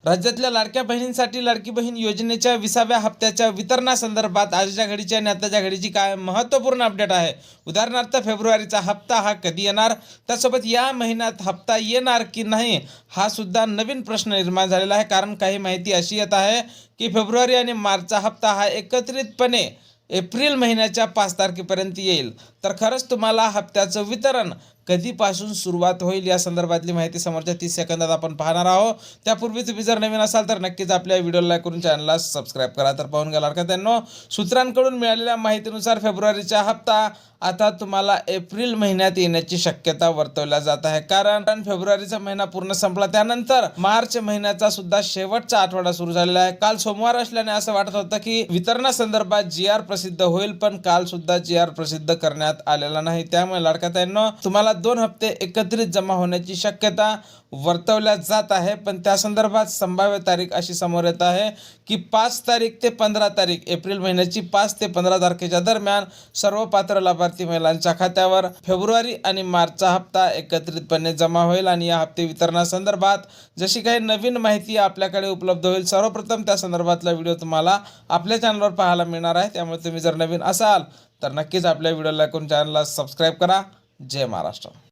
राज्यातल्या लाडक्या बहिणींसाठी लाडकी बहीण योजनेच्या 20व्या हप्त्याच्या वितरणासंदर्भात आजच्या घडीची आणि आताच्या घडीची काय महत्त्वपूर्ण अपडेट आहे। उदाहरणार्थ फेब्रुवारीचा हप्ता हा कधी येणार, त्यासोबत या महिन्यात हप्ता येणार की नाही हा सुद्धा नवीन प्रश्न निर्माण झालेला आहे। कारण काही माहिती अशी येत आहे की फेब्रुवारी आणि मार्चचा हप्ता हा एकत्रितपणे एप्रिल महिन्याच्या 5 तारखेपर्यंत येईल। तर खरंच तुम्हाला हप्त्याचं वितरण कधीपासून सुरुवात होईल या संदर्भातली माहिती समोरच्या 30 सेकंदात आपण पाहणार आहोत। त्यापूर्वी तुम्ही जर नवीन असाल तर नक्कीच आपल्या व्हिडिओला लाईक करून चॅनलला सबस्क्राईब करा। तर पाहून घ्या लाडक्यांनो, सूत्रांकडून मिळालेल्या माहितीनुसार फेब्रुवारीचा हप्ता आता तुम्हाला एप्रिल महिन्यात येण्याची शक्यता वर्तवल्या जात आहे। कारण फेब्रुवारीचा महिना पूर्ण संपला, त्यानंतर मार्च महिन्याचा सुद्धा शेवटचा आठवडा सुरू झालेला आहे। काल सोमवार असल्याने असं वाटत होतं की वितरणासंदर्भात GR प्रसिद्ध होईल, पण काल सुद्धा GR प्रसिद्ध करण्यात आलेला नाही। त्यामुळे लाडक्यांनो, तुम्हाला 2 हप्ते एकत्रित जमा होण्याची शक्यता वर्तवल्या जात आहे। पण त्या संदर्भात संभाव्य तारीख अशी समोर येत आहे की 5 तारीख ते 15 तारीख, एप्रिल महिन्याची 5 ते 15 तारखेच्या दरम्यान सर्व पात्र लाभार्थी महिलांच्या खात्यावर फेब्रुवारी आणि मार्चचा हप्ता एकत्रितपणे जमा होईल। आणि या हप्ते वितरणासंदर्भात जशी काही नवीन माहिती आपल्याकडे उपलब्ध होईल, सर्वप्रथम त्या संदर्भातला व्हिडिओ तुम्हाला आपल्या चॅनलवर पाहायला मिळणार आहे। त्यामुळे तुम्ही जर नवीन असाल तर नक्कीच आपल्या व्हिडिओला लाईक करून चॅनलला सबस्क्राईब करा। जय महाराष्ट्र।